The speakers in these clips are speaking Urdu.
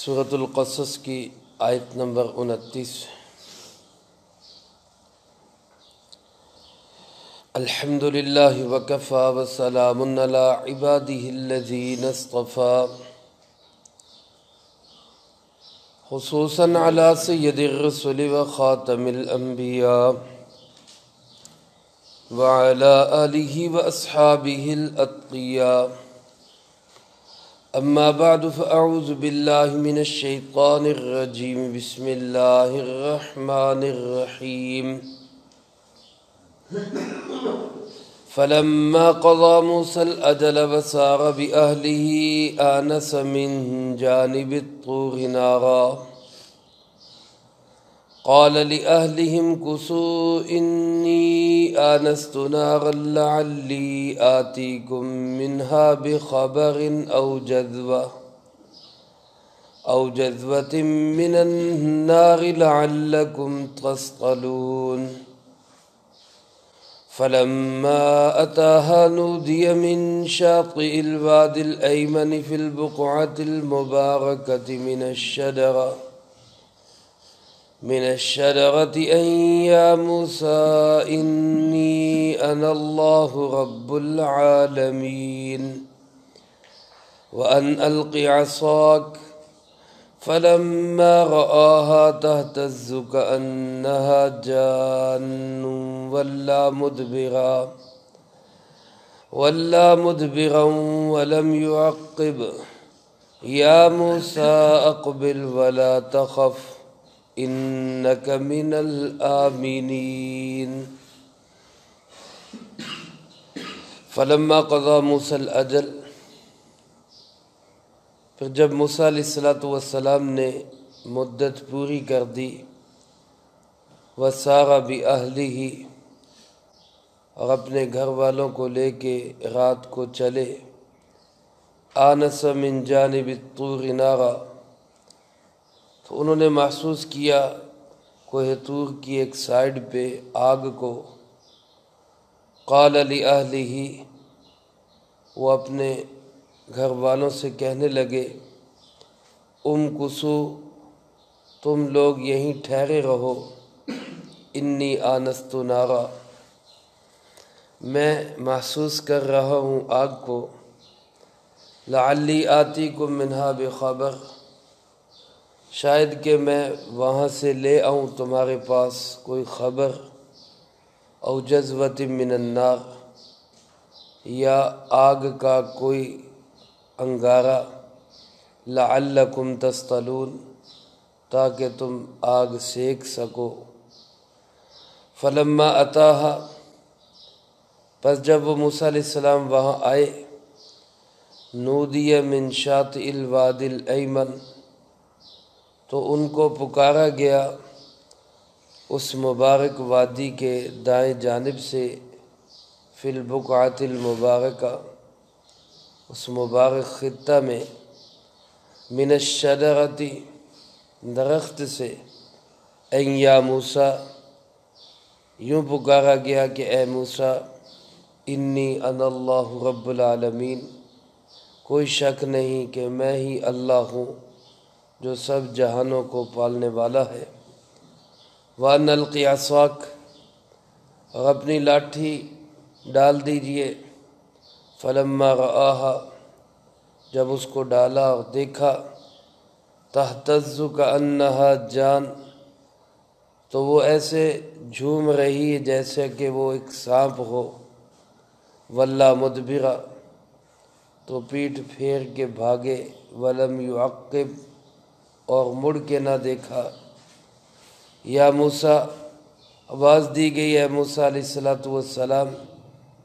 سورۃ القصص کی آیت نمبر 29۔ الحمد للہ وکفی وسلام علی عبادہ الذین اصطفی، خصوصاً علی سید الرسل وخاتم الانبیاء وعلی آلہ واصحابہ الاتقیاء۔ اما بعد فاعوذ باللہ من الشیطان الرجیم، بسم اللہ الرحمن الرحیم۔ فلما قضى موسى الأجل وسار بأهله آنس من جانب الطور نارا قال لأهلهم كثوا إني آنست نارا لعلي آتيكم منها بخبر أو جذوة من النار لعلكم تصطلون۔ فلما أتاها نودي من شاطئ الوادي الأيمن في البقعة المباركة من الشجرة أن يا موسى إني أنا الله رب العالمين وأن ألق عصاك فلما رآها تهتز كأنها جان ولا مدبرا ولم يعقب يا موسى أقبل ولا تخف إنك من الآمنين۔ فلما قضى موسى الأجل، پھر جب موسیٰ علیہ السلام نے مدت پوری کر دی، وَسَارَ بِأَهْلِهِ، اور اپنے گھر والوں کو لے کے رات کو چلے، آنس من جانب الطور نارا، تو انہوں نے محسوس کیا کوہ طور کی ایک سائیڈ پہ آگ کو۔ قال لِأَهْلِهِ، وہ اپنے گھر والوں سے کہنے لگے، امکثوا، تم لوگ یہیں ٹھہرے رہو، انی آنست نارا، میں محسوس کر رہا ہوں آگ کو، لعلی آتیکم منہا بخبر، شاید کہ میں وہاں سے لے آؤں تمہارے پاس کوئی خبر، او جذوۃ من النار، یا آگ کا کوئی انگارہ، لعلکم تصطلون، تاکہ تم آگ سیک سکو۔ فلما اتاہا، پس جب وہ موسیٰ علیہ السلام وہاں آئے، نودی من شاطئ الوادی الایمن، تو ان کو پکارا گیا اس مبارک وادی کے دائیں جانب سے، فی البقعۃ المبارکہ، اس مبارک خطہ میں، من الشجرۃ، درخت سے، ان یا موسیٰ، یوں پکارا گیا کہ اے موسیٰ، انی انا اللہ رب العالمین، کوئی شک نہیں کہ میں ہی اللہ ہوں جو سب جہانوں کو پالنے والا ہے۔ وَأَنْ أَلْقِ عَصَاكَ، اور اپنی لاٹھی ڈال دیجئے، فلما رآها، جب اس کو ڈالا اور دیکھا، تہتز کأنها جان، تو وہ ایسے جھوم رہی جیسے کہ وہ ایک سانپ ہو، ولا مدبرا، تو پیٹھ پھیر کے بھاگے، ولم يعقب، اور مڑ کے نہ دیکھا۔ یا موسیٰ، آواز دی گئی ہے موسیٰ علیہ السلام،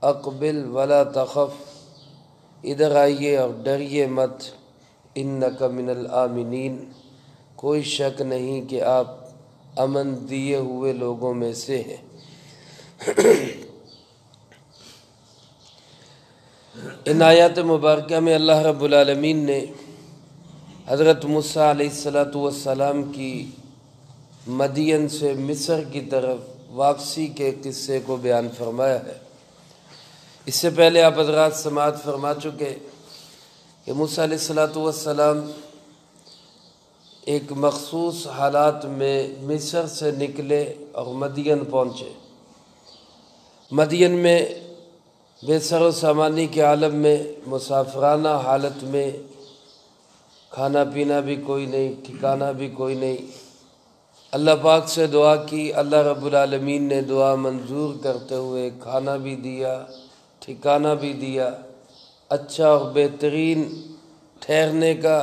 اقبل ولا تخف، ادھر آئیے اور ڈریے مت، انک من الآمنین، کوئی شک نہیں کہ آپ امن دیے ہوئے لوگوں میں سے ہیں۔ ان آیات مبارکہ میں اللہ رب العالمین نے حضرت موسیٰ علیہ السلام کی مدین سے مصر کی طرف واپسی کے قصے کو بیان فرمایا ہے۔ اس سے پہلے آپ حضرات سماعت فرما چکے کہ موسیٰ علیہ السلام ایک مخصوص حالات میں مصر سے نکلے اور مدین پہنچے۔ مدین میں بے سر و سامانی کے عالم میں، مسافرانہ حالت میں، کھانا پینا بھی کوئی نہیں، ٹھکانہ بھی کوئی نہیں۔ اللہ پاک سے دعا کی، اللہ رب العالمین نے دعا منظور کرتے ہوئے کھانا بھی دیا، ٹھکانہ بھی دیا، اچھا اور بہترین ٹھہرنے کا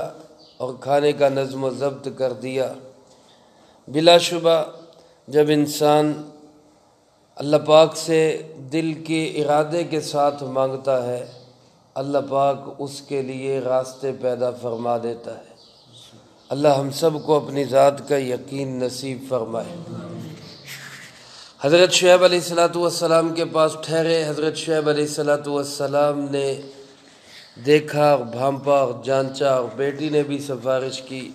اور کھانے کا نظم و ضبط کر دیا۔ بلا شبہ جب انسان اللہ پاک سے دل کے ارادے کے ساتھ مانگتا ہے، اللہ پاک اس کے لیے راستے پیدا فرما دیتا ہے۔ اللہ ہم سب کو اپنی ذات کا یقین نصیب فرمائے۔ حضرت شعیب علیہ السلام کے پاس ٹھہرے۔ حضرت شعیب علیہ السلام نے دیکھا اور بھانپا اور جانچا، اور بیٹی نے بھی سفارش کی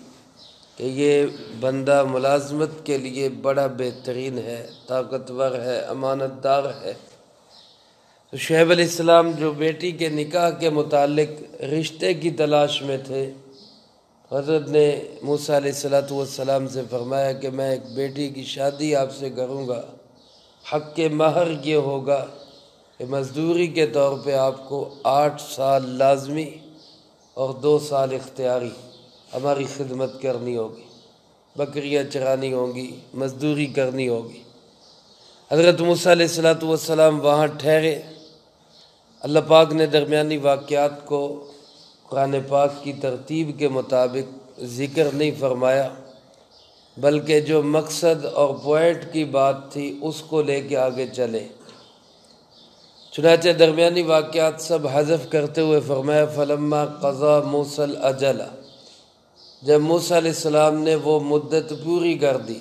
کہ یہ بندہ ملازمت کے لیے بڑا بہترین ہے، طاقتور ہے، امانت دار ہے۔ تو شعیب علیہ السلام جو بیٹی کے نکاح کے متعلق رشتے کی تلاش میں تھے، حضرت نے موسیٰ علیہ السلام سے فرمایا کہ میں ایک بیٹی کی شادی آپ سے کروں گا، حق کے مہر یہ ہوگا کہ مزدوری کے طور پہ آپ کو 8 سال لازمی اور 2 سال اختیاری ہماری خدمت کرنی ہوگی، بکریاں چرانی ہوں گی، مزدوری کرنی ہوگی۔ حضرت موسیٰ علیہ السلام وہاں ٹھہرے۔ اللہ پاک نے درمیانی واقعات کو قرآن پاک کی ترتیب کے مطابق ذکر نہیں فرمایا، بلکہ جو مقصد اور پوائنٹ کی بات تھی اس کو لے کے آگے چلے۔ چنانچہ درمیانی واقعات سب حذف کرتے ہوئے فرمایا فلما قضا موسیٰ الاجل، جب موسیٰ علیہ السلام نے وہ مدت پوری کر دی۔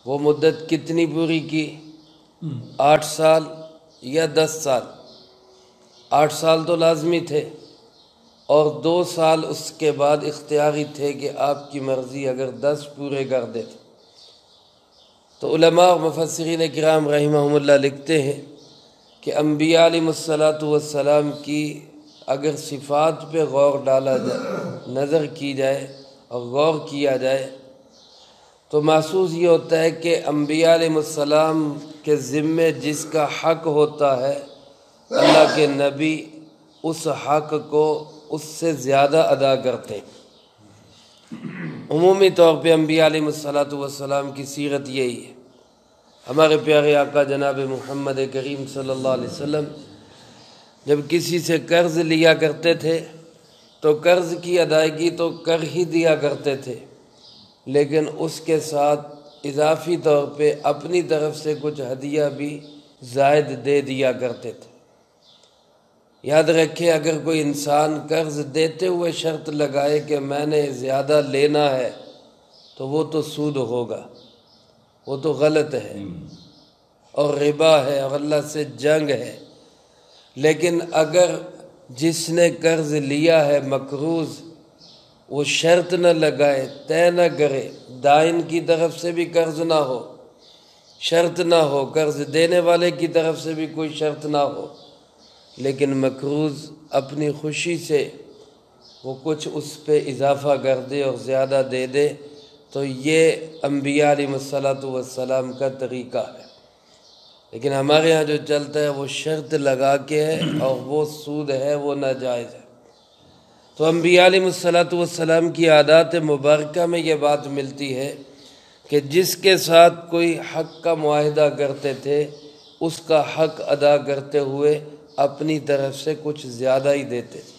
وہ مدت کتنی پوری کی؟ 8 سال یا 10 سال؟ 8 سال تو لازمی تھے اور 2 سال اس کے بعد اختیاری تھے کہ آپ کی مرضی اگر 10 پورے کر دیتے۔ تو علماء اور مفسرین کرام رحمہم اللہ لکھتے ہیں کہ انبیاء علیہ السلام کی اگر صفات پہ غور ڈالا جائے، نظر کی جائے اور غور کیا جائے تو محسوس یہ ہوتا ہے کہ انبیاء علیہ السلام کے ذمے جس کا حق ہوتا ہے، اللہ کے نبی اس حق کو اس سے زیادہ ادا کرتے ہیں۔ عمومی طور پہ انبیاء علیہ السلام کی سیرت یہی ہے۔ ہمارے پیارے آقا جناب محمد کریم صلی اللہ علیہ وسلم جب کسی سے قرض لیا کرتے تھے تو قرض کی ادائیگی تو کر ہی دیا کرتے تھے، لیکن اس کے ساتھ اضافی طور پہ اپنی طرف سے کچھ ہدیہ بھی زائد دے دیا کرتے تھے۔ یاد رکھیں، اگر کوئی انسان قرض دیتے ہوئے شرط لگائے کہ میں نے زیادہ لینا ہے تو وہ تو سود ہوگا، وہ تو غلط ہے اور ربا ہے اور اللہ سے جنگ ہے۔ لیکن اگر جس نے قرض لیا ہے مقروض، وہ شرط نہ لگائے، طے نہ کرے، دائن کی طرف سے بھی قرض نہ ہو، شرط نہ ہو، قرض دینے والے کی طرف سے بھی کوئی شرط نہ ہو، لیکن مقروض اپنی خوشی سے وہ کچھ اس پہ اضافہ کر دے اور زیادہ دے دے، تو یہ انبیاء علیہ السلام کا طریقہ ہے۔ لیکن ہمارے ہاں جو چلتا ہے وہ شرط لگا کے ہے اور وہ سود ہے، وہ ناجائز ہے۔ تو انبیاء علیہ السلام کی عادات مبارکہ میں یہ بات ملتی ہے کہ جس کے ساتھ کوئی حق کا معاہدہ کرتے تھے اس کا حق ادا کرتے ہوئے اپنی طرف سے کچھ زیادہ ہی دیتے تھے۔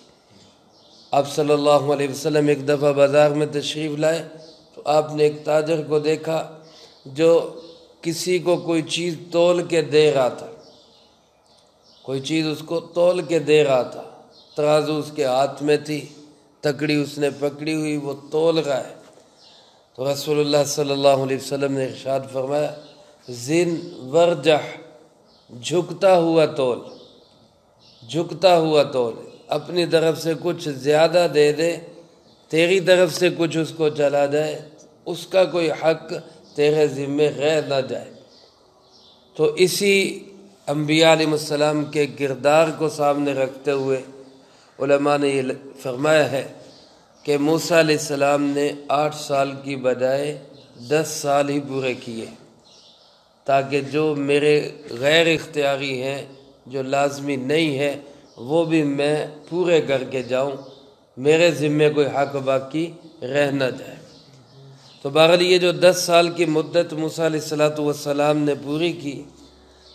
آپ صلی اللہ علیہ وسلم ایک دفعہ بازار میں تشریف لائے تو آپ نے ایک تاجر کو دیکھا جو کسی کو کوئی چیز تول کے دے رہا تھا، کوئی چیز اس کو تول کے دے رہا تھا، ترازو اس کے ہاتھ میں تھی، تکڑی اس نے پکڑی ہوئی، وہ تول رہا ہے۔ تو رسول اللہ صلی اللہ علیہ وسلم نے ارشاد فرمایا زن ورجح، جھکتا ہوا تول، جھکتا ہوا تول، اپنی طرف سے کچھ زیادہ دے دے، تیری طرف سے کچھ اس کو چلا جائے، اس کا کوئی حق تیرے ذمے غیر نہ جائے۔ تو اسی انبیاء علیہ السلام کے کردار کو سامنے رکھتے ہوئے علماء نے یہ فرمایا ہے کہ موسیٰ علیہ السلام نے 8 سال کی بجائے 10 سال ہی پورے کیے، تاکہ جو میرے غیر اختیاری ہیں، جو لازمی نہیں ہے، وہ بھی میں پورے کر کے جاؤں، میرے ذمے کوئی حق باقی رہ نہ جائے۔ تو بہرحال یہ جو 10 سال کی مدت موسیٰ علیہ السلام نے پوری کی،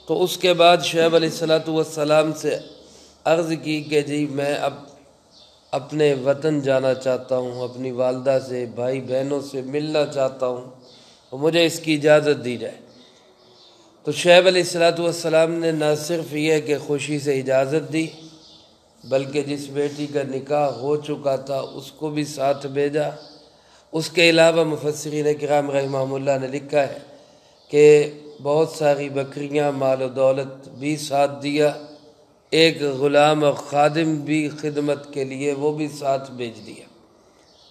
تو اس کے بعد شعیب علیہ السلام سے عرض کی کہ جی میں اب اپنے وطن جانا چاہتا ہوں، اپنی والدہ سے، بھائی بہنوں سے ملنا چاہتا ہوں، اور مجھے اس کی اجازت دی جائے۔ تو شعیب علیہ السلام نے نہ صرف یہ کہ خوشی سے اجازت دی، بلکہ جس بیٹی کا نکاح ہو چکا تھا اس کو بھی ساتھ بھیجا۔ اس کے علاوہ مفسرین کرام رحمہم اللہ نے لکھا ہے کہ بہت ساری بکریاں، مال و دولت بھی ساتھ دیا، ایک غلام اور خادم بھی خدمت کے لیے وہ بھی ساتھ بھیج دیا۔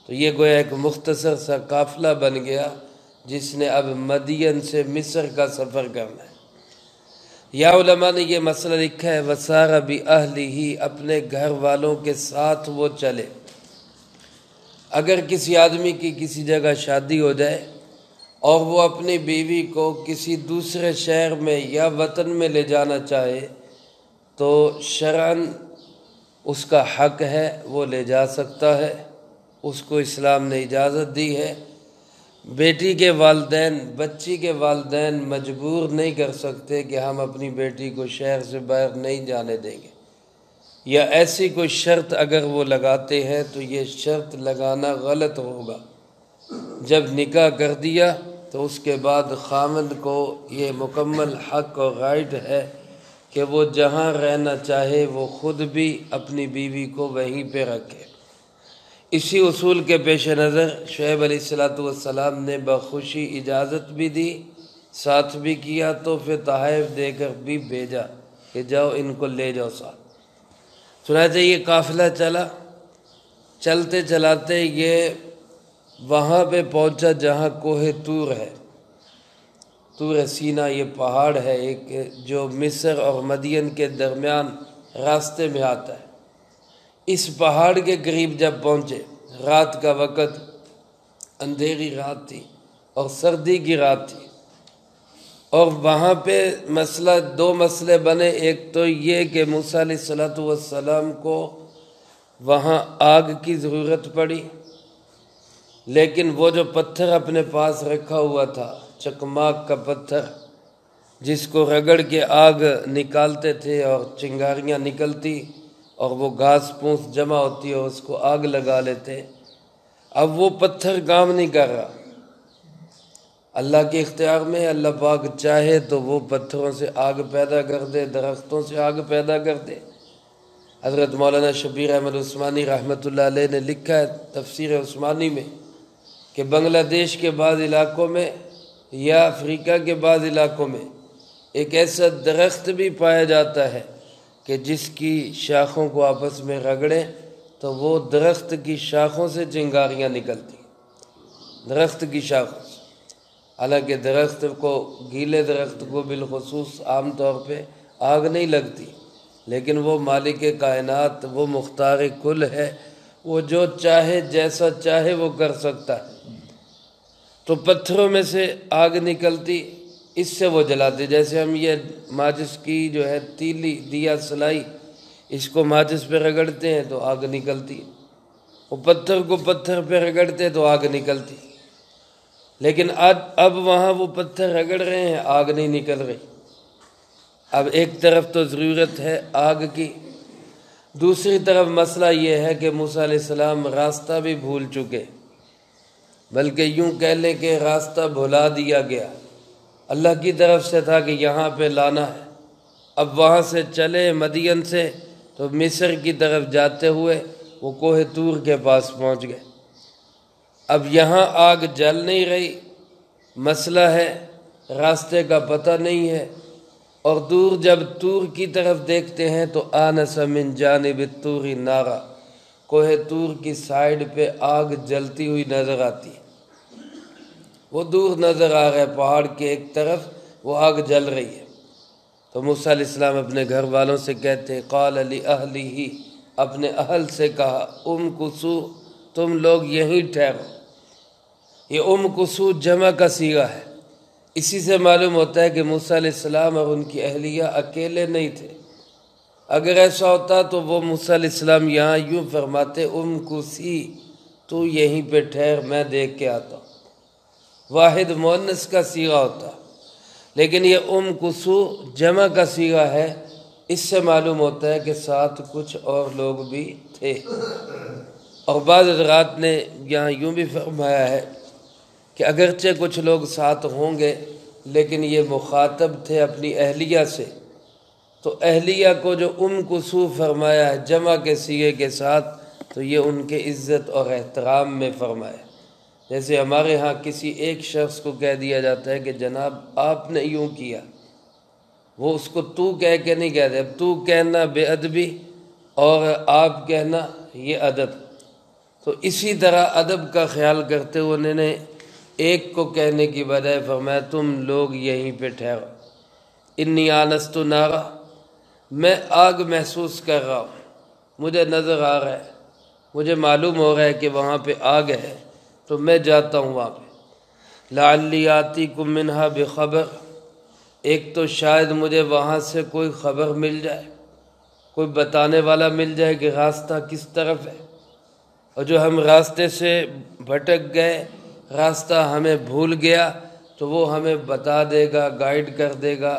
تو یہ گویا ایک مختصر سا قافلہ بن گیا جس نے اب مدین سے مصر کا سفر کرنا ہے۔ یا علماء نے یہ مسئلہ لکھا ہے وَسَارَ بِأَهْلِهِ، اپنے گھر والوں کے ساتھ وہ چلے۔ اگر کسی آدمی کی کسی جگہ شادی ہو جائے اور وہ اپنی بیوی کو کسی دوسرے شہر میں یا وطن میں لے جانا چاہے تو شرعاً اس کا حق ہے، وہ لے جا سکتا ہے، اس کو اسلام نے اجازت دی ہے۔ بیٹی کے والدین، بچی کے والدین مجبور نہیں کر سکتے کہ ہم اپنی بیٹی کو شہر سے باہر نہیں جانے دیں گے، یا ایسی کوئی شرط اگر وہ لگاتے ہیں تو یہ شرط لگانا غلط ہوگا۔ جب نکاح کر دیا تو اس کے بعد خاوند کو یہ مکمل حق و رائٹ ہے کہ وہ جہاں رہنا چاہے وہ خود بھی اپنی بیوی کو وہیں پہ رکھے۔ اسی اصول کے پیش نظر شعیب علیہ السلام نے بخوشی اجازت بھی دی، ساتھ بھی کیا، تو پھر تحائف دے کر بھی بھیجا کہ جاؤ ان کو لے جاؤ ساتھ۔ چنانچہ یہ قافلہ چلا، چلتے چلاتے یہ وہاں پہ پہنچا جہاں کوہ طور ہے۔ طور سینا یہ پہاڑ ہے ایک جو مصر اور مدین کے درمیان راستے میں آتا ہے۔ اس پہاڑ کے قریب جب پہنچے، رات کا وقت، اندھیری رات تھی اور سردی کی رات تھی، اور وہاں پہ دو مسئلے بنے۔ ایک تو یہ کہ موسیٰ علیہ السلام کو وہاں آگ کی ضرورت پڑی، لیکن وہ جو پتھر اپنے پاس رکھا ہوا تھا، چکماک کا پتھر جس کو رگڑ کے آگ نکالتے تھے اور چنگاریاں نکلتی اور وہ گھاس پھوس جمع ہوتی اور اس کو آگ لگا لیتے، اب وہ پتھر کام نہیں کر رہا۔ اللہ کے اختیار میں، اللہ پاک چاہے تو وہ پتھروں سے آگ پیدا کر دے، درختوں سے آگ پیدا کر دے۔ حضرت مولانا شبیر احمد عثمانی رحمۃ اللہ علیہ نے لکھا ہے تفسیر عثمانی میں کہ بنگلہ دیش کے بعض علاقوں میں یا افریقہ کے بعض علاقوں میں ایک ایسا درخت بھی پایا جاتا ہے کہ جس کی شاخوں کو آپس میں رگڑیں تو وہ درخت کی شاخوں سے چنگاریاں نکلتی، درخت کی شاخوں سے۔ حالانکہ درخت کو، گیلے درخت کو بالخصوص عام طور پہ آگ نہیں لگتی، لیکن وہ مالک کائنات، وہ مختار کل ہے، وہ جو چاہے جیسا چاہے وہ کر سکتا ہے۔ تو پتھروں میں سے آگ نکلتی، اس سے وہ جلاتے۔ جیسے ہم یہ ماچس کی جو ہے تیلی، دیا سلائی، اس کو ماچس پہ رگڑتے ہیں تو آگ نکلتی، وہ پتھر کو پتھر پہ رگڑتے تو آگ نکلتی۔ لیکن اب وہاں وہ پتھر رگڑ رہے ہیں، آگ نہیں نکل رہی۔ اب ایک طرف تو ضرورت ہے آگ کی، دوسری طرف مسئلہ یہ ہے کہ موسیٰ علیہ السلام راستہ بھی بھول چکے، بلکہ یوں کہہ لیں کہ راستہ بھلا دیا گیا، اللہ کی طرف سے تھا کہ یہاں پہ لانا ہے۔ اب وہاں سے چلے مدین سے تو مصر کی طرف جاتے ہوئے وہ کوہ طور کے پاس پہنچ گئے۔ اب یہاں آگ جل نہیں رہی، مسئلہ ہے، راستے کا پتہ نہیں ہے، اور دور جب طور کی طرف دیکھتے ہیں تو آنس من جانب الطور نارا، کوہ طور کی سائیڈ پہ آگ جلتی ہوئی نظر آتی ہے، وہ دور نظر آ رہا ہے، پہاڑ کے ایک طرف وہ آگ جل رہی ہے۔ تو موسیٰ علیہ السلام اپنے گھر والوں سے کہتے، قال لأہلہ، اپنے اہل سے کہا، امکثوا تم لوگ یہیں ٹھہرو۔ یہ کسو جمع کا صیغہ ہے، اسی سے معلوم ہوتا ہے کہ موسیٰ علیہ السلام اور ان کی اہلیہ اکیلے نہیں تھے۔ اگر ایسا ہوتا تو وہ موسیٰ علیہ السلام یہاں یوں فرماتے کسی، تو یہیں پہ ٹھہر، میں دیکھ کے آتا ہوں، واحد مؤنث کا صیغہ ہوتا۔ لیکن یہ کسو جمع کا صیغہ ہے، اس سے معلوم ہوتا ہے کہ ساتھ کچھ اور لوگ بھی تھے۔ اور بعض حضرات نے یہاں یوں بھی فرمایا ہے کہ اگرچہ کچھ لوگ ساتھ ہوں گے لیکن یہ مخاطب تھے اپنی اہلیہ سے، تو اہلیہ کو جو کسو فرمایا ہے جمع کے صیغے کے ساتھ، تو یہ ان کے عزت اور احترام میں فرمایا۔ جیسے ہمارے ہاں کسی ایک شخص کو کہہ دیا جاتا ہے کہ جناب آپ نے یوں کیا، وہ اس کو تو کہہ کے نہیں کہتے، اب تو کہنا بے ادبی اور آپ کہنا یہ ادب۔ تو اسی طرح ادب کا خیال کرتے ہوئے انہوں نے ایک کو کہنے کی بجائے فرمایا تم لوگ یہیں پہ ٹھہرو۔ انی آنست نارا، میں آگ محسوس کر رہا ہوں، مجھے نظر آ رہا ہے، مجھے معلوم ہو رہا ہے کہ وہاں پہ آگ ہے، تو میں جاتا ہوں وہاں پہ۔ لعلی آتیکم منہا بخبر، ایک تو شاید مجھے وہاں سے کوئی خبر مل جائے، کوئی بتانے والا مل جائے کہ راستہ کس طرف ہے، اور جو ہم راستے سے بھٹک گئے، راستہ ہمیں بھول گیا، تو وہ ہمیں بتا دے گا، گائیڈ کر دے گا،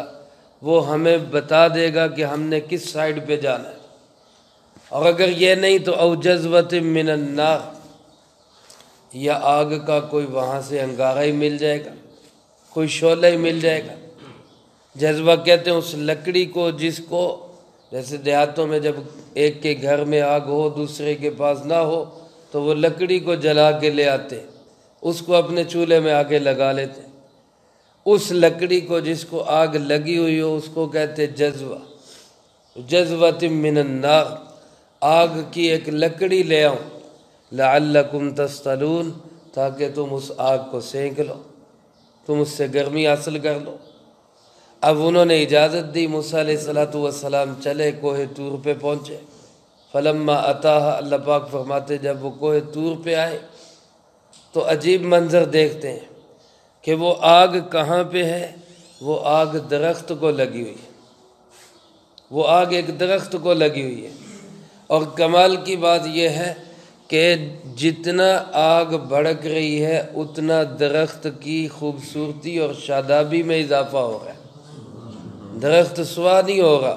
وہ ہمیں بتا دے گا کہ ہم نے کس سائیڈ پہ جانا ہے۔ اور اگر یہ نہیں تو او جذوۃ من النار، یا آگ کا کوئی وہاں سے انگارہ ہی مل جائے گا، کوئی شعلہ ہی مل جائے گا۔ جذبہ کہتے ہیں اس لکڑی کو جس کو، جیسے دیہاتوں میں جب ایک کے گھر میں آگ ہو دوسرے کے پاس نہ ہو تو وہ لکڑی کو جلا کے لے آتے، اس کو اپنے چولہے میں آ کے لگا لیتے۔ اس لکڑی کو جس کو آگ لگی ہوئی ہو اس کو کہتے جذبہ۔ جذبۃ من النار، آگ کی ایک لکڑی لے آؤں، لعلکم تصطلون، تاکہ تم اس آگ کو سینک لو، تم اس سے گرمی حاصل کر لو۔ اب انہوں نے اجازت دی، موسیٰ علیہ السلام چلے، کوہ طور پہ پہنچے۔ فلما اتاہا، اللہ پاک فرماتے جب وہ کوہ طور پہ آئے تو عجیب منظر دیکھتے ہیں کہ وہ آگ کہاں پہ ہے، وہ آگ درخت کو لگی ہوئی ہے، وہ آگ ایک درخت کو لگی ہوئی ہے۔ اور کمال کی بات یہ ہے کہ جتنا آگ بھڑک رہی ہے اتنا درخت کی خوبصورتی اور شادابی میں اضافہ ہو رہا ہے۔ درخت سوا نہیں ہوگا،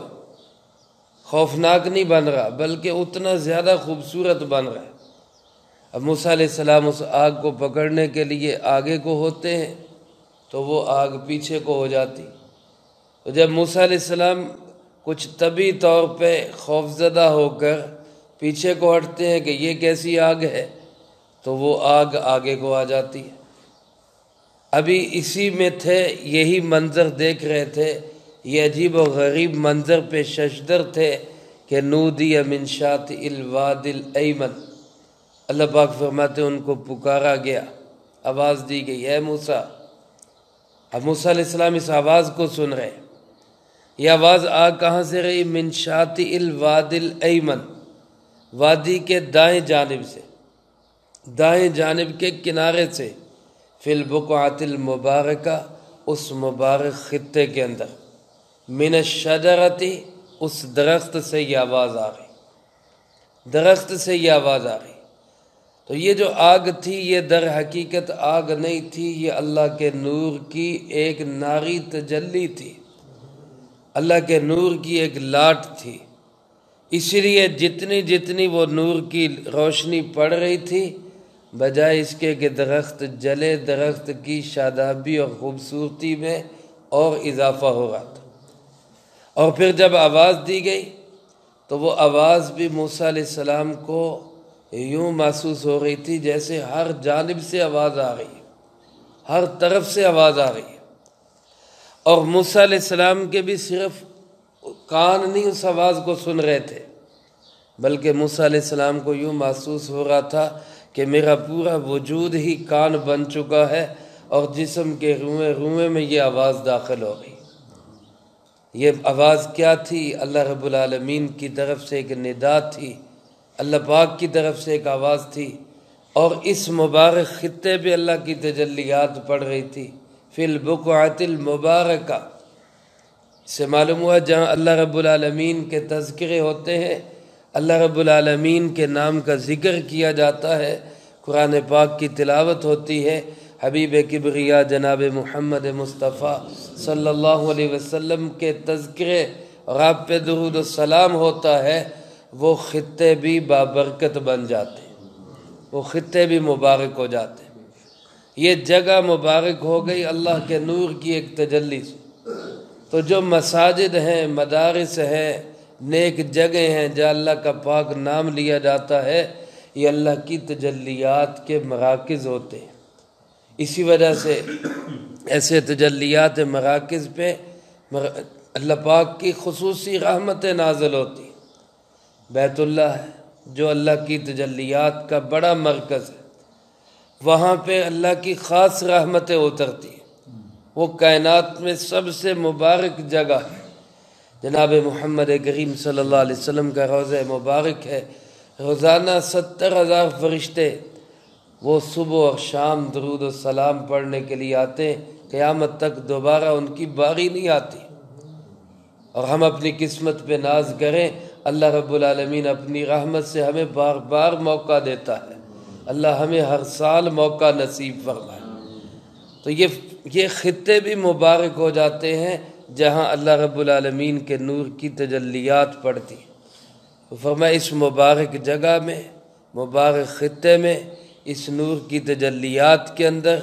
خوفناک نہیں بن رہا، بلکہ اتنا زیادہ خوبصورت بن رہا ہے۔ اب موسیٰ علیہ السلام اس آگ کو پکڑنے کے لیے آگے کو ہوتے ہیں تو وہ آگ پیچھے کو ہو جاتی۔ تو جب موسیٰ علیہ السلام کچھ طبعی طور پہ خوفزدہ ہو کر پیچھے کو ہٹتے ہیں کہ یہ کیسی آگ ہے، تو وہ آگ آگے کو آ جاتی ہے۔ ابھی اسی میں تھے، یہی منظر دیکھ رہے تھے، یہ عجیب و غریب منظر پہ ششدر تھے کہ نودی من شاطئ الوادی الایمن، اللہ پاک فرماتے ان کو پکارا گیا، آواز دی گئی، اے موسیٰ۔ اب موسیٰ علیہ السلام اس آواز کو سن رہے، یہ آواز آ کہاں سے رہی؟ من شاطئ الوادی الایمن، وادی کے دائیں جانب سے، دائیں جانب کے کنارے سے، فی البقعۃ المبارکہ، اس مبارک خطے کے اندر، من الشجرۃ، اس درخت سے یہ آواز آ رہی، درخت سے یہ آواز آ رہی۔ تو یہ جو آگ تھی یہ در حقیقت آگ نہیں تھی، یہ اللہ کے نور کی ایک ناری تجلی تھی، اللہ کے نور کی ایک لاٹ تھی۔ اسی لیے جتنی جتنی وہ نور کی روشنی پڑ رہی تھی، بجائے اس کے کہ درخت جلے، درخت کی شادابی اور خوبصورتی میں اور اضافہ ہو رہا تھا۔ اور پھر جب آواز دی گئی تو وہ آواز بھی موسیٰ علیہ السلام کو یوں محسوس ہو رہی تھی جیسے ہر جانب سے آواز آ رہی ہے، ہر طرف سے آواز آ رہی ہے۔ اور موسیٰ علیہ السلام کے بھی صرف کان نہیں اس آواز کو سن رہے تھے، بلکہ موسیٰ علیہ السلام کو یوں محسوس ہو رہا تھا کہ میرا پورا وجود ہی کان بن چکا ہے، اور جسم کے روئیں روئیں میں یہ آواز داخل ہو گئی۔ یہ آواز کیا تھی؟ اللہ رب العالمین کی طرف سے ایک ندا تھی، اللہ پاک کی طرف سے ایک آواز تھی اور اس مبارک خطے پہ اللہ کی تجلیات پڑ رہی تھی فی البقعۃ المبارکہ۔ سے معلوم ہوا جہاں اللہ رب العالمین کے تذکرے ہوتے ہیں، اللہ رب العالمین کے نام کا ذکر کیا جاتا ہے، قرآن پاک کی تلاوت ہوتی ہے، حبیب کبریا جناب محمد مصطفیٰ صلی اللہ علیہ وسلم کے تذکرے اور آپ پہ درود و سلام ہوتا ہے، وہ خطے بھی بابرکت بن جاتے ہیں، وہ خطے بھی مبارک ہو جاتے ہیں۔ یہ جگہ مبارک ہو گئی اللہ کے نور کی ایک تجلی سے۔ تو جو مساجد ہیں، مدارس ہیں، نیک جگہ ہیں جہاں اللہ کا پاک نام لیا جاتا ہے، یہ اللہ کی تجلیات کے مراکز ہوتے ہیں۔ اسی وجہ سے ایسے تجلیات مراکز پہ اللہ پاک کی خصوصی رحمتیں نازل ہوتی ہیں۔ بیت اللہ ہے جو اللہ کی تجلیات کا بڑا مرکز ہے، وہاں پہ اللہ کی خاص رحمتیں اترتی ہیں۔ وہ کائنات میں سب سے مبارک جگہ ہے، جناب محمد کریم صلی اللہ علیہ وسلم کا روضہ مبارک ہے۔ روزانہ 70,000 فرشتے وہ صبح اور شام درود و سلام پڑھنے کے لیے آتے ہیں، قیامت تک دوبارہ ان کی باری نہیں آتی۔ اور ہم اپنی قسمت پہ ناز کریں، اللہ رب العالمین اپنی رحمت سے ہمیں بار بار موقع دیتا ہے، اللہ ہمیں ہر سال موقع نصیب فرمائے۔ تو یہ خطے بھی مبارک ہو جاتے ہیں جہاں اللہ رب العالمین کے نور کی تجلیات پڑتی ہیں۔ فرمایا اس مبارک جگہ میں، مبارک خطے میں، اس نور کی تجلیات کے اندر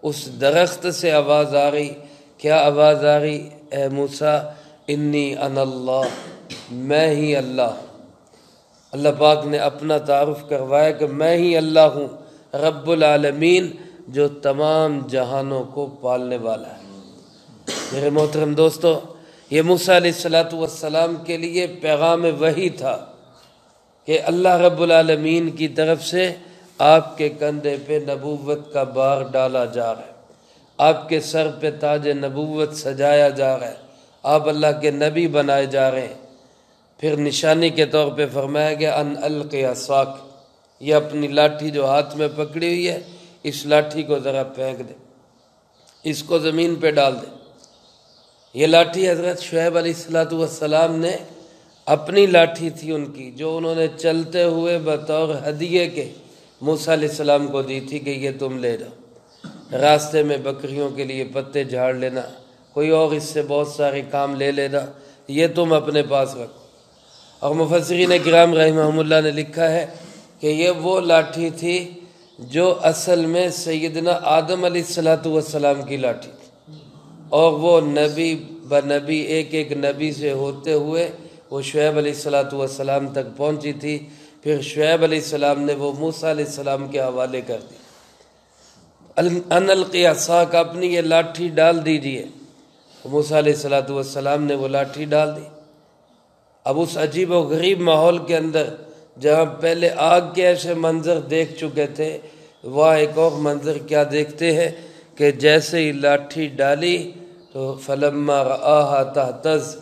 اس درخت سے آواز آ رہی۔ کیا آواز آ رہی؟ اے موسیٰ انی انا اللہ، میں ہی اللہ ہوں۔ اللہ پاک نے اپنا تعارف کروایا کہ میں ہی اللہ ہوں، رب العالمین جو تمام جہانوں کو پالنے والا ہے۔ میرے محترم دوستو، یہ موسیٰ علیہ السلام کے لیے پیغام وحی تھا کہ اللہ رب العالمین کی طرف سے آپ کے کندھے پہ نبوت کا بار ڈالا جا رہا ہے، آپ کے سر پہ تاج نبوت سجایا جا رہا ہے، آپ اللہ کے نبی بنائے جا رہے ہیں۔ پھر نشانی کے طور پہ فرمایا گیا ان القی عصاک، یہ اپنی لاٹھی جو ہاتھ میں پکڑی ہوئی ہے، اس لاٹھی کو ذرا پھینک دے، اس کو زمین پہ ڈال دے۔ یہ لاٹھی حضرت شعیب علیہ السلام نے اپنی لاٹھی تھی ان کی، جو انہوں نے چلتے ہوئے بطور ہدیے کے موسیٰ علیہ السلام کو دی تھی کہ یہ تم لے جاؤ، راستے میں بکریوں کے لیے پتے جھاڑ لینا، کوئی اور اس سے بہت سارے کام لے لینا، یہ تم اپنے پاس رکھو۔ اور مفسرین کرام رحمہم اللہ نے لکھا ہے کہ یہ وہ لاٹھی تھی جو اصل میں سیدنا آدم علیہ السلام کی لاٹھی تھی، اور وہ نبی بنبی ایک نبی سے ہوتے ہوئے وہ شعیب علیہ السلام تک پہنچی تھی۔ پھر شعیب علیہ السلام نے وہ موسیٰ علیہ السلام کے حوالے کر دی۔ ان القی عصاک، اپنی یہ لاٹھی ڈال دیجئے۔ موسیٰ علیہ السلام نے وہ لاٹھی ڈال دی۔ اب اس عجیب و غریب ماحول کے اندر جہاں پہلے آگ کے ایسے منظر دیکھ چکے تھے، وہاں ایک اور منظر کیا دیکھتے ہیں کہ جیسے ہی لاٹھی ڈالی تو فلما رآہا تہتز،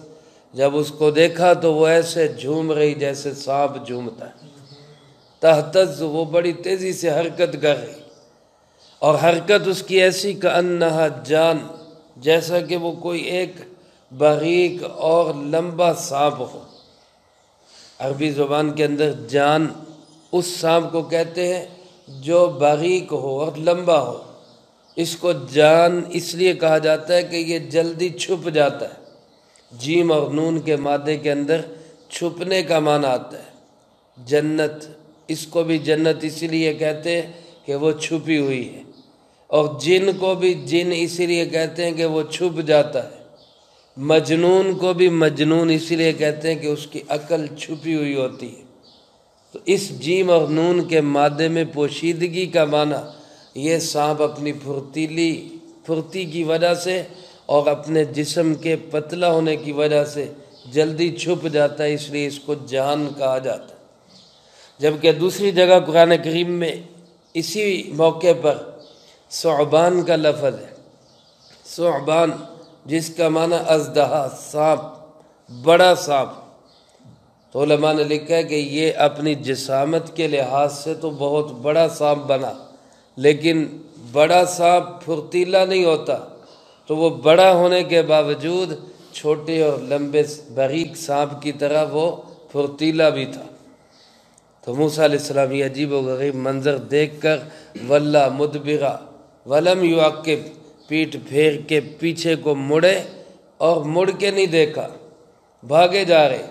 جب اس کو دیکھا تو وہ ایسے جھوم رہی جیسے سانپ جھومتا ہے۔ تہتز، وہ بڑی تیزی سے حرکت کر رہی، اور حرکت اس کی ایسی کأنہا جان، جیسا کہ وہ کوئی ایک باریک اور لمبا سانپ ہو۔ عربی زبان کے اندر جان اس سانپ کو کہتے ہیں جو باریک ہو اور لمبا ہو، اس کو جان اس لیے کہا جاتا ہے کہ یہ جلدی چھپ جاتا ہے۔ جیم اور نون کے مادے کے اندر چھپنے کا معنی آتا ہے۔ جنت، اس کو بھی جنت اسی لیے کہتے ہیں کہ وہ چھپی ہوئی ہے، اور جن کو بھی جن اسی لیے کہتے ہیں کہ وہ چھپ جاتا ہے۔ مجنون کو بھی مجنون اسی لیے کہتے ہیں کہ اس کی عقل چھپی ہوئی ہوتی ہے۔ تو اس جیم اور نون کے مادے میں پوشیدگی کا معنی، یہ سانپ اپنی پھرتی کی وجہ سے اور اپنے جسم کے پتلا ہونے کی وجہ سے جلدی چھپ جاتا ہے، اس لیے اس کو جان کہا جاتا ہے۔ جبکہ دوسری جگہ قرآن کریم میں اسی موقع پر ثعبان کا لفظ ہے۔ ثعبان جس کا معنی اژدہا، سانپ، بڑا سانپ۔ تو علماء نے لکھا ہے کہ یہ اپنی جسامت کے لحاظ سے تو بہت بڑا سانپ بنا، لیکن بڑا سانپ پھرتیلا نہیں ہوتا، تو وہ بڑا ہونے کے باوجود چھوٹے اور لمبے باریک سانپ کی طرح وہ پھرتیلا بھی تھا۔ تو موسیٰ علیہ السلام یہ عجیب و غریب منظر دیکھ کر ولّا مدبرا ولم یعقب، پیٹھ پھیر کے پیچھے کو مڑے اور مڑ کے نہیں دیکھا، بھاگے جا رہے۔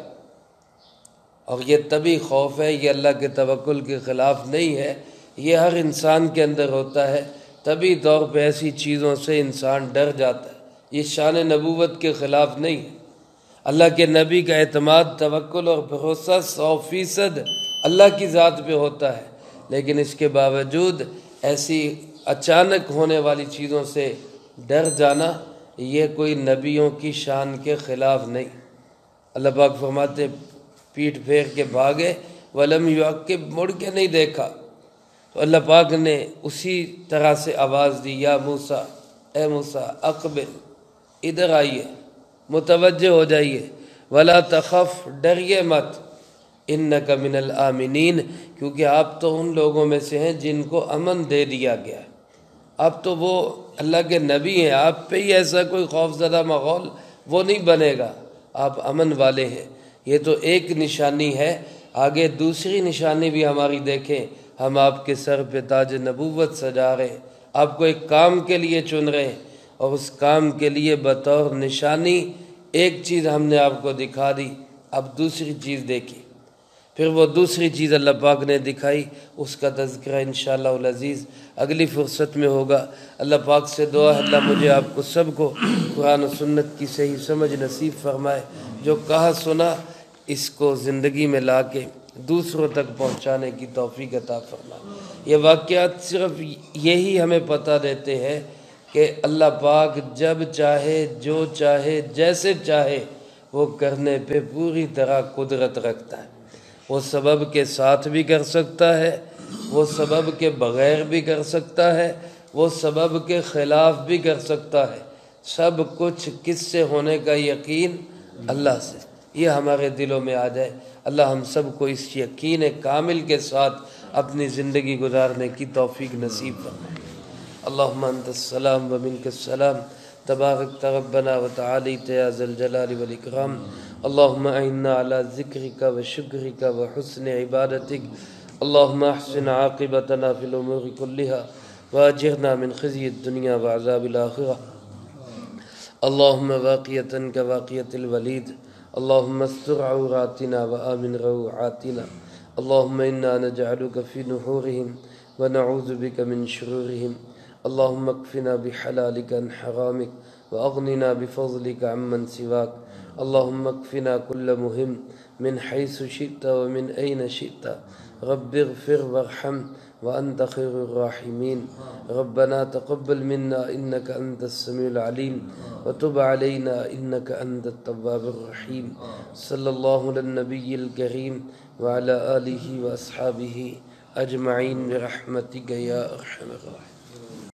اور یہ طبی خوف ہے، یہ اللہ کے توکل کے خلاف نہیں ہے، یہ ہر انسان کے اندر ہوتا ہے، طبی طور پہ ایسی چیزوں سے انسان ڈر جاتا ہے، یہ شان نبوت کے خلاف نہیں ہے۔ اللہ کے نبی کا اعتماد، توکل اور بھروسہ 100% اللہ کی ذات پہ ہوتا ہے، لیکن اس کے باوجود ایسی اچانک ہونے والی چیزوں سے ڈر جانا یہ کوئی نبیوں کی شان کے خلاف نہیں۔ اللہ پاک فرماتے پیٹھ پھیر کے بھاگے، ولم یعقب، مڑ کے نہیں دیکھا۔ تو اللہ پاک نے اسی طرح سے آواز دی، یا موسیٰ، اے موسیٰ اقبل، ادھر آئیے، متوجہ ہو جائیے، ولا تخف، ڈریے مت، انک من الآمنین، کیونکہ آپ تو ان لوگوں میں سے ہیں جن کو امن دے دیا گیا ہے۔ اب تو وہ اللہ کے نبی ہیں، آپ پہ ہی ایسا کوئی خوف زدہ ماحول وہ نہیں بنے گا، آپ امن والے ہیں۔ یہ تو ایک نشانی ہے، آگے دوسری نشانی بھی ہماری دیکھیں، ہم آپ کے سر پہ تاج نبوت سجا رہے ہیں، آپ کو ایک کام کے لیے چن رہے ہیں، اور اس کام کے لیے بطور نشانی ایک چیز ہم نے آپ کو دکھا دی، اب دوسری چیز دیکھیں۔ پھر وہ دوسری چیز اللہ پاک نے دکھائی، اس کا تذکرہ انشاءاللہ العزیز اگلی فرصت میں ہوگا۔ اللہ پاک سے دعا ہے اللہ مجھے آپ کو سب کو قرآن و سنت کی صحیح سمجھ نصیب فرمائے، جو کہا سنا اس کو زندگی میں لا کے دوسروں تک پہنچانے کی توفیق عطا فرمائے۔ یہ واقعات صرف یہی ہمیں پتہ دیتے ہیں کہ اللہ پاک جب چاہے، جو چاہے، جیسے چاہے وہ کرنے پہ پوری طرح قدرت رکھتا ہے۔ وہ سبب کے ساتھ بھی کر سکتا ہے، وہ سبب کے بغیر بھی کر سکتا ہے، وہ سبب کے خلاف بھی کر سکتا ہے۔ سب کچھ کس سے ہونے کا یقین؟ اللہ سے۔ یہ ہمارے دلوں میں آ جائے، اللہ ہم سب کو اس یقین کامل کے ساتھ اپنی زندگی گزارنے کی توفیق نصیب فرمائے۔ اللہم انت السلام ومنک السلام، تبارک ربنا وتعالیت یا ذا الجلال والاکرام۔ اللہم اعنا علی ذکرک وشکرک وحسن عبادتک، اللہم احسن عاقبتنا فی الامور کلہا واجرنا من خزی الدنیا وعذاب الآخرہ۔ اللہم واقیتا کواقیت الولید، اللہم استر عوراتنا وآمن روعاتنا، اللہم انا نجعلک فی نحورہم ونعوذ بک من شرورہم، اللہم اکفنا بحلالک عن حرامک واغننا بفضلک عمن سواک، اللہم اکفنا کل مہم من حیث شئت ومن این شئت، رب اغفر وارحم وانت خیر الراحمین، ربنا تقبل منا انک انت السمیع العلیم وتب علینا انک انت التواب الرحیم، صلی اللہ علی النبی الکریم وعلی آلہ واصحابہ اجمعین برحمتک یا ارحم الراحمین۔